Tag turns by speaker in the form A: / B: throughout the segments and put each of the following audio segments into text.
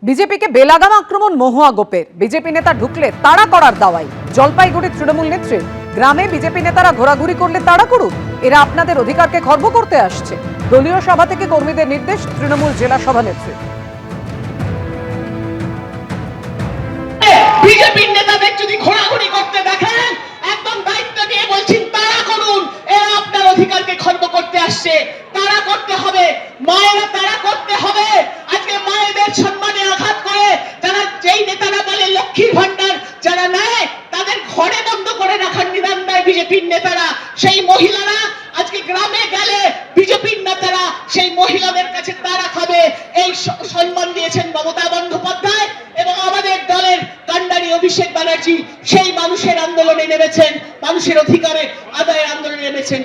A: বিজেপিকে বেলাগাম আক্রমণ মহুয়া গোপের। বিজেপি নেতা ঢুকলে তাড়া করার দাওয়াই। জলপাইগুড়ির তৃণমূল নেত্রী, গ্রামে বিজেপি নেতারা ঘোরাঘুরি করলে তাড়া করুন, এরা আপনাদের অধিকারকে খর্ব করতে আসছে। দলীয় সভা থেকে কর্মীদের নির্দেশ তৃণমূল জেলা সভানেত্রী।
B: বিজেপির নেতাদের যদি ঘোরাঘুরি করতে দেখেন, একদম দায়িত্ব নিয়ে বলছেন তাড়া করুন, এরা আপনার অধিকারকে খর্ব করতে আসছে। তাড়া করতে হবে, মায়েরা তাড়া করতে হবে। আজকে মায়েদের সম্মানে আঘাত করে যারা, যেই নেতারা বলে লক্ষ্মীর ভান্ডার যারা নেয় তাদের ঘরে বন্ধ করে রাখার নিদান দেয় বিজেপির নেতারা। সেই মহিলারা আজকে গ্রামে গেলে বিজেপির নেতারা সেই মহিলাদের কাছে তাড়া খাবে, এই সম্মান দিয়েছেন মমতা বন্দ্যোপাধ্যায় এবং আমাদের দলের কান্ডারি অভিষেক ব্যানার্জি সেই মানুষের আন্দোলনে নেমেছেন, মানুষের অধিকারে আদায়ের আন্দোলনে নেমেছেন।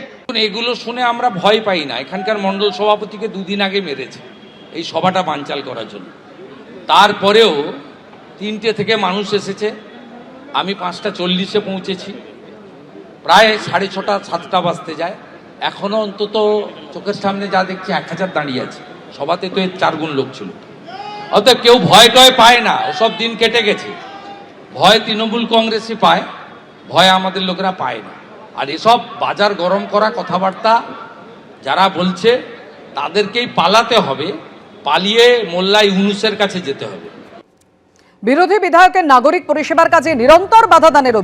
C: এগুলো শুনে আমরা ভয় পাই না। এখানকার মণ্ডল সভাপতিকে দুদিন আগে মেরেছে এই সভাটা বানচাল করার জন্য। তারপরেও 3টে থেকে মানুষ এসেছে, আমি 5:40-এ পৌঁছেছি, প্রায় 6:30 7টা বাজতে যায়। এখনো অন্তত চোখের সামনে যা দেখছি 1000 দাঁড়িয়ে আছে। সভাতে তো এর 4 গুণ লোক ছিল। অতএব কেউ ভয় টয় পায় না, ওসব দিন কেটে গেছে। ভয় তৃণমূল কংগ্রেসই পায়, ভয় আমাদের লোকেরা পায় না। আর এসব বাজার গরম করা কথাবার্তা যারা বলছে তাদেরকেই পালাতে হবে, পালিয়ে মোল্লা ইউনূসের কাছে যেতে হবে।
A: বিরোধী বিধায়কের নাগরিক পরিষেবার কাজে নিরন্তর বাধাদানের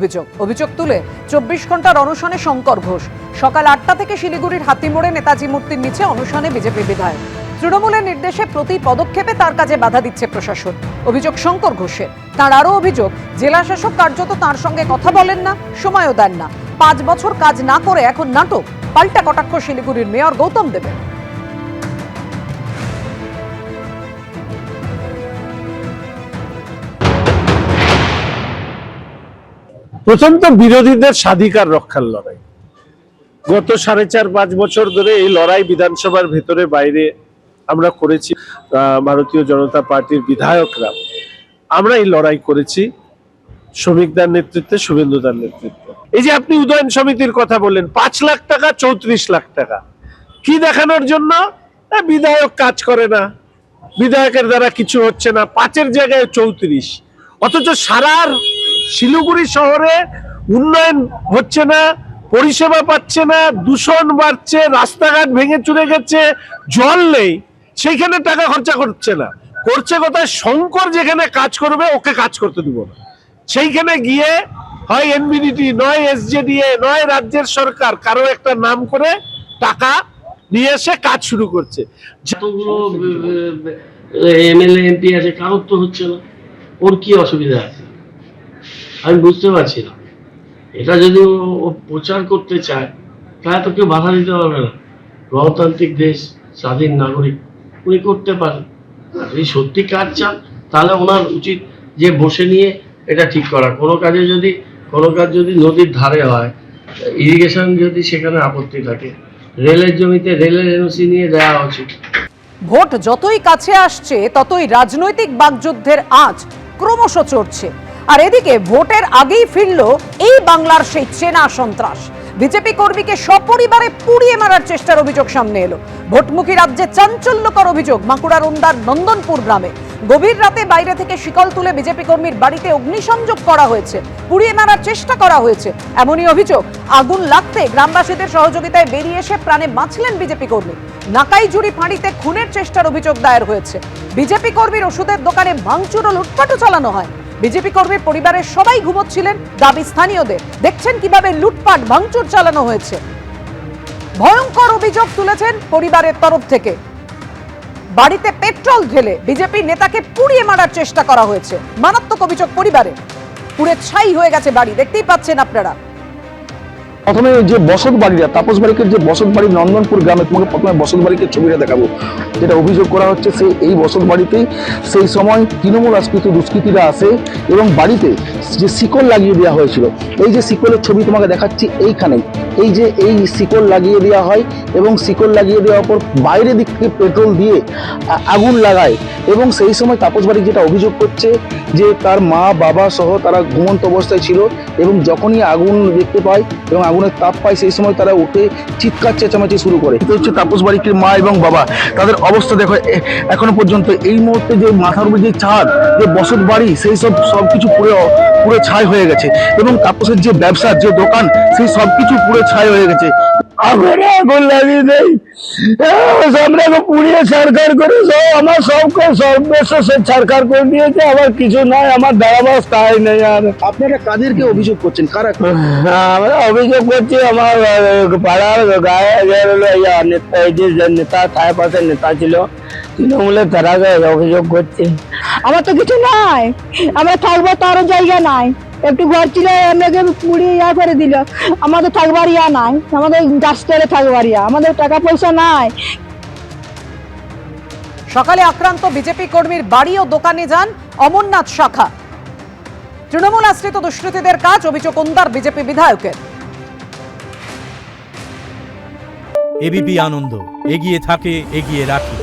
A: অভিযোগ তুলে 24 ঘন্টার অনশনে শঙ্কর ঘোষ। সকাল 8টা থেকে শিলিগুড়ির হাতিমোড়ে নেতাজি মূর্তির নিচে অনশনে বিজেপি বিধায়ক। তৃণমূলের নির্দেশে প্রতি পদক্ষেপে তার কাজে বাধা দিচ্ছে প্রশাসন, অভিযোগ শঙ্কর ঘোষের। তার আরও অভিযোগ, জেলা শাসক কার্যত তার সঙ্গে কথা বলেন না, সময়ও দেন না। 5 বছর কাজ না করে এখন নাটক, পাল্টা কটাক্ষ শিলিগুড়ির মেয়র গৌতম দেবের।
D: প্রথম তো বিরোধীদের স্বাধিকার রক্ষার লড়াই। গত 4.5-5 বছর ধরে এই লড়াই বিধানসভার ভেতরে বাইরে আমরা করেছি। ভারতীয় জনতা পার্টির বিধায়করা আমরা এই লড়াই করেছি শ্রমিকদের নেতৃত্বে, শুভেন্দুদার নেতৃত্বে। এই যে আপনি উদয়ন সমিতির কথা বললেন, 5 লাখ টাকা 34 লাখ টাকা কি দেখানোর জন্য? বিধায়ক কাজ করে না, বিধায়কের দ্বারা কিছু হচ্ছে না, 5-এর জায়গায় 34। অথচ সারা শিলিগুড়ি শহরে উন্নয়ন হচ্ছে না, পরিষেবা পাচ্ছে না, দূষণ বাড়ছে, রাস্তাঘাট ভেঙে চুরে গেছে, জল নেই, সেইখানে টাকা খরচা করছে না। করছে কোথায়? শঙ্কর যেখানে কাজ করবে ওকে কাজ করতে দিব না। সেইখানে গিয়ে হয় এনবিডিটি, নয় এসজেডিএ, নয় রাজ্যের সরকার কারো একটা নাম করে টাকা নিয়ে এসে কাজ শুরু করছে।
E: যতগুলো এমএলএ এমপি আছে, কারোর তো হচ্ছে না, ওর কি অসুবিধা আছে আমি বুঝতে পারছি না। এটা যদি ও প্রচার করতে চায় তাহলে তো কেউ বাধা দিতে পারবে না। গণতান্ত্রিক দেশ, স্বাধীন নাগরিক, উনি করতে পারেন। যদি সত্যি কাজ চান তাহলে ওনার উচিত যে বসে নিয়ে এটা ঠিক করা। কোনো কাজ যদি নদীর ধারে হয়, ইরিগেশন যদি সেখানে আপত্তি থাকে, রেলের জমিতে রেলের এনওসি নিয়ে দেওয়া উচিত।
A: ভোট যতই কাছে আসছে ততই রাজনৈতিক বাগযুদ্ধের আঁচ ক্রমশ চড়ছে। আর এদিকে ভোটের আগেই ফিরল এই বাংলার সেই চেনা সন্ত্রাস। বিজেপি কর্মীকে সপরিবারে পুড়িয়ে মারার চেষ্টার অভিযোগ সামনে এলো। ভোটমুখী রাজ্যে চাঞ্চল্যকর অভিযোগ বাঁকুড়ার ওন্দার নন্দনপুর গ্রামে। গভীর রাতে বাইরে থেকে শিকল তুলে বিজেপি কর্মীর বাড়িতে অগ্নিসংযোগ করা হয়েছে, পুড়িয়ে মারার চেষ্টা করা হয়েছে, এমনই অভিযোগ। আগুন লাগতে গ্রামবাসীদের সহযোগিতায় বেরিয়ে এসে প্রাণে বাঁচলেন বিজেপি কর্মী। নাকাইজুড়ি ফাঁড়িতে খুনের চেষ্টার অভিযোগ দায়ের হয়েছে। বিজেপি কর্মীর ওষুধের দোকানে ভাঙচুর ও লুটপাটও চালানো হয়। বিজেপি কর্মীর পরিবারের সবাই ঘুমোচ্ছিলেন, দাবি স্থানীয়দের। দেখছেন কিভাবে লুটপাট ভাঙচুর চালানো হয়েছে। ভয়ঙ্কর অভিযোগ তুলেছেন পরিবারের তরফ থেকে। বাড়িতে পেট্রোল ঢেলে বিজেপি নেতাকে পুড়িয়ে মারার চেষ্টা করা হয়েছে, মারাত্মক অভিযোগ পরিবারে। পুড়ে ছাই হয়ে গেছে বাড়ি, দেখতেই পাচ্ছেন আপনারা।
F: প্রথমে যে বসত বাড়িটা, তাপস বাড়িকের যে বসত বাড়ি নন্দনপুর গ্রামে, তোমাকে প্রথমে বসত বাড়িকে ছবিটা দেখাবো। যেটা অভিযোগ করা হচ্ছে এই বসত বাড়িতেই সেই সময় তৃণমূল আশ্রিত দুষ্কৃতীরা আসে এবং বাড়িতে যে শিকল লাগিয়ে দেওয়া হয়েছিল, এই যে শিকলের ছবি তোমাকে দেখাচ্ছি এইখানেই, এই শিকল লাগিয়ে দেওয়া হয় এবং শিকল লাগিয়ে দেওয়ার পর বাইরের দিক থেকে পেট্রোল দিয়ে আগুন লাগায়। এবং সেই সময় তাপস বাড়ি যেটা অভিযোগ করছে যে তার মা বাবা সহ তারা ঘুমন্ত অবস্থায় ছিল এবং যখনই আগুন দেখতে পায় এবং আগুনের তাপ পায় সেই সময় তারা উঠে চিৎকার চেঁচামেচি শুরু করে। এটা হচ্ছে তাপস বারিকের মা এবং বাবা, তাদের অবস্থা দেখো এখনো পর্যন্ত। এই মুহূর্তে যে মাথার উপরে যে ছাদ, যে বসত বাড়ি, সেই সবকিছু পুরো ছাই হয়ে গেছে, এবং তাপসের যে ব্যবসা, যে দোকান, সেই সবকিছু পুরো ছাই হয়ে গেছে। আগুন লাগিয়ে দেয়, সামনে পুড়িয়ে ছাড়খার করে আমার সবকে সর্বস্ব ছাড়খার করে দিয়েছে। আমার কিছু নাই, আমার দাঁড়াবার তাই নেই। আর আপনারা কাদেরকে অভিযোগ করছেন? কারা? আমরা অভিযোগ করছি আমার পাড়ার গায়ে নেতা, এই যে নেতা ছায় পাশের নেতা ছিল তৃণমূলের, তারা অভিযোগ করছে।
G: আমার তো কিছু নাই, আমরা থাকবো তারও জায়গা নাই। একটু ঘর ছিল আমাকে পুড়িয়ে করে দিল, আমাদের থাকবার নাই, আমাদের গাছতলে থাকবার আমাদের টাকা পয়সা নাই।
A: সকালে আক্রান্ত বিজেপি কর্মীর বাড়ি ও দোকানে যান অমরনাথ শাখা। তৃণমূল আশ্রিত দুষ্কৃতীদের কাজ, অভিযোগ ওন্দার বিজেপি বিধায়কের।
H: এবিপি আনন্দ, এগিয়ে থাকে, এগিয়ে রাখে।